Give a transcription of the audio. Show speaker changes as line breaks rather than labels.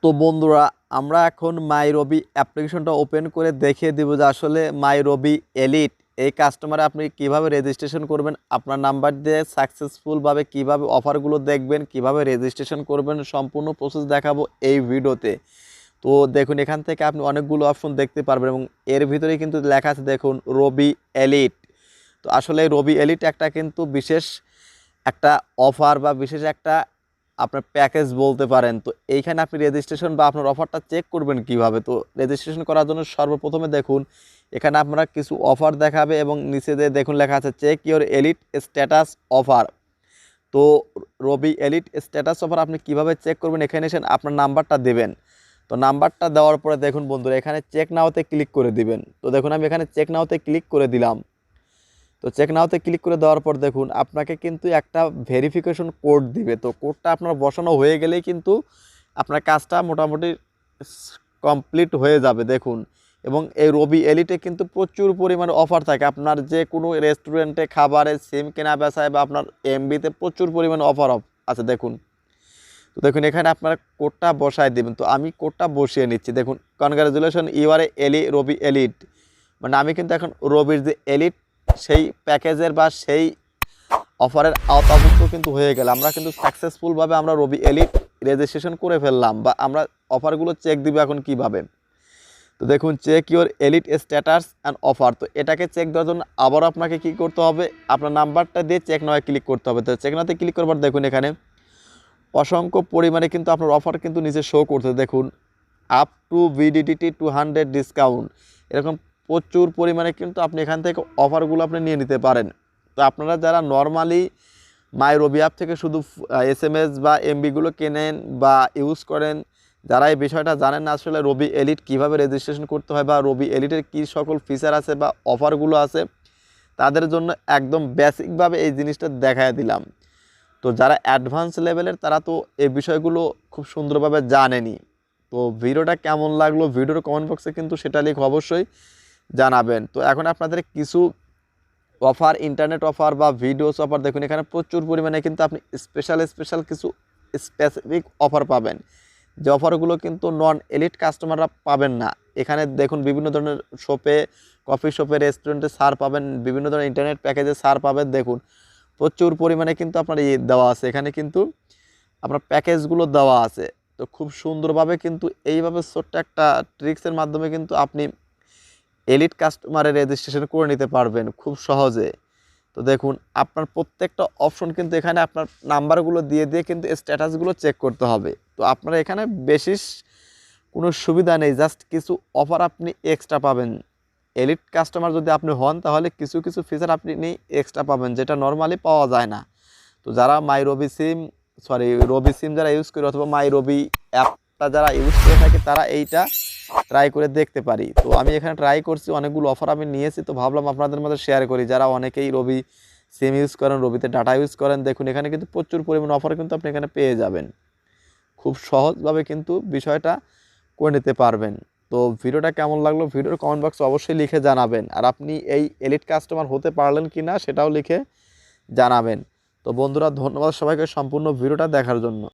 তো বন্ধুরা, আমরা এখন মাই রবি অ্যাপ্লিকেশনটা ওপেন করে দেখিয়ে দিব যে আসলে মাই রবি এলিট এই কাস্টমারে আপনি কিভাবে রেজিস্ট্রেশন করবেন, আপনার নাম্বার দিয়ে সাকসেসফুলভাবে কিভাবে অফারগুলো দেখবেন, কিভাবে রেজিস্ট্রেশন করবেন, সম্পূর্ণ প্রসেস দেখাবো এই ভিডিওতে। তো দেখুন, এখান থেকে আপনি অনেকগুলো অপশন দেখতে পারবেন এবং এর ভিতরেই কিন্তু লেখা আছে দেখুন রবি এলিট। তো আসলে রবি এলিট একটা কিন্তু বিশেষ একটা অফার বা বিশেষ একটা আপনার প্যাকেজ বলতে পারেন। তো এইখানে আপনি রেজিস্ট্রেশন বা আপনার অফারটা চেক করবেন কিভাবে। তো রেজিস্ট্রেশন করার জন্য সর্বপ্রথমে দেখুন এখানে আপনারা কিছু অফার দেখাবে এবং নিচে দিয়ে দেখুন লেখা আছে check your elite status offer. তো রবি এলিট স্ট্যাটাস অফার আপনি কিভাবে চেক করবেন, এখানে এসে আপনার নাম্বারটা দেবেন। তো নাম্বারটা দেওয়ার পরে দেখুন বন্ধুরা, এখানে চেক নাওতে ক্লিক করে দিবেন। তো দেখুন আমি এখানে চেক নাওতে ক্লিক করে দিলাম। তো চেক নাওতে ক্লিক করে দেওয়ার পর দেখুন আপনাকে কিন্তু একটা ভেরিফিকেশন কোড দিবে। তো কোডটা আপনার বসানো হয়ে গেলেই কিন্তু আপনার কাজটা মোটামুটি কমপ্লিট হয়ে যাবে দেখুন। এবং এই রবি এলিটে কিন্তু প্রচুর পরিমাণে অফার থাকে। আপনার যে কোনো রেস্টুরেন্টে খাবারে সিম কেনা বেচায় বা আপনার এমবিতে প্রচুর পরিমাণে অফার আছে দেখুন। তো দেখুন এখানে আপনার কোডটা বসায় দেবেন। তো আমি কোডটা বসিয়ে নিচ্ছি। দেখুন congratulation you are Robi elite, মানে আমি কিন্তু এখন রবির যে এলিট সেই প্যাকেজের বা সেই অফারের আওতাভুক্ত কিন্তু হয়ে গেল। আমরা কিন্তু সাকসেসফুলভাবে আমরা রবি এলিট রেজিস্ট্রেশন করে ফেললাম। বা আমরা অফারগুলো চেক দিব এখন কিভাবে। তো দেখুন check your elite status and offer. তো এটাকে চেক দেওয়ার জন্য আবারও আপনাকে কি করতে হবে, আপনার নাম্বারটা দিয়ে চেক নয় ক্লিক করতে হবে। তো চেক নাতে ক্লিক করবার দেখুন এখানে অসংখ্য পরিমাণে কিন্তু আপনার অফার কিন্তু নিচে শো করতে দেখুন আপ টু ভিডিডিটি 200 ডিসকাউন্ট, এরকম প্রচুর পরিমাণে কিন্তু আপনি এখান থেকে অফারগুলো আপনি নিয়ে নিতে পারেন। তো আপনারা যারা নর্মালি মাই রবি অ্যাপ থেকে শুধু এসএমএস বা এমবিগুলো কেনেন বা ইউজ করেন, যারা এই বিষয়টা জানেন না আসলে রবি এলিট কীভাবে রেজিস্ট্রেশন করতে হয় বা রবি এলিটের কী সকল ফিচার আছে বা অফারগুলো আছে, তাদের জন্য একদম বেসিকভাবে এই জিনিসটা দেখায় দিলাম। তো যারা অ্যাডভান্স লেভেলের তারা তো এই বিষয়গুলো খুব সুন্দরভাবে জানেনি। তো ভিডিওটা কেমন লাগলো ভিডিওর কমেন্ট বক্সে কিন্তু সেটা লিখে অবশ্যই জানাবেন। তো এখন আপনাদের কিছু অফার, ইন্টারনেট অফার বা ভিডিওস অফার দেখুন এখানে প্রচুর পরিমাণে কিন্তু আপনি স্পেশাল কিছু স্পেসিফিক অফার পাবেন, যে অফারগুলো কিন্তু নন এলিট কাস্টমাররা পাবেন না। এখানে দেখুন বিভিন্ন ধরনের শপে, কফি শপে, রেস্টুরেন্টে ছাড় পাবেন, বিভিন্ন ধরনের ইন্টারনেট প্যাকেজে ছাড় পাবেন। দেখুন প্রচুর পরিমাণে কিন্তু আপনার দেওয়া আছে, এখানে কিন্তু আপনার প্যাকেজগুলো দেওয়া আছে। তো খুব সুন্দরভাবে কিন্তু এইভাবে ছোট্ট একটা ট্রিক্সের মাধ্যমে কিন্তু আপনি এলিট কাস্টমারের রেজিস্ট্রেশন করে নিতে পারবেন খুব সহজে। তো দেখুন আপনার প্রত্যেকটা অপশন কিন্তু এখানে আপনার নাম্বারগুলো দিয়ে দিয়ে কিন্তু স্ট্যাটাসগুলো চেক করতে হবে। তো আপনারা এখানে বেশি কোনো সুবিধা নেই, জাস্ট কিছু অফার আপনি এক্সট্রা পাবেন। এলিট কাস্টমার যদি আপনি হন তাহলে কিছু কিছু ফিচার আপনি এক্সট্রা পাবেন যেটা নর্মালি পাওয়া যায় না। তো যারা মাই রবি সিম রবি সিম যারা ইউজ করে অথবা মাই রবি অ্যাপটা যারা ইউজ করে থাকে তারা এইটা ট্রাই করে দেখতে পারি। তো আমি এখানে ট্রাই করছি, অনেকগুলো অফার আমি নিয়েছি। তো ভাবলাম আপনাদের মধ্যে শেয়ার করি যারা অনেকেই রবি সিম ইউজ করেন, রবিতে ডাটা ইউজ করেন। দেখুন এখানে কিন্তু প্রচুর পরিমাণ অফার কিন্তু আপনি এখানে পেয়ে যাবেন, খুব সহজভাবে কিন্তু বিষয়টা করে নিতে পারবেন। তো ভিডিওটা কেমন লাগলো ভিডিওর কমেন্ট বক্সে অবশ্যই লিখে জানাবেন। আর আপনি এই এলিট কাস্টমার হতে পারলেন কি না সেটাও লিখে জানাবেন। তো বন্ধুরা ধন্যবাদ সবাইকে সম্পূর্ণ ভিডিওটা দেখার জন্য।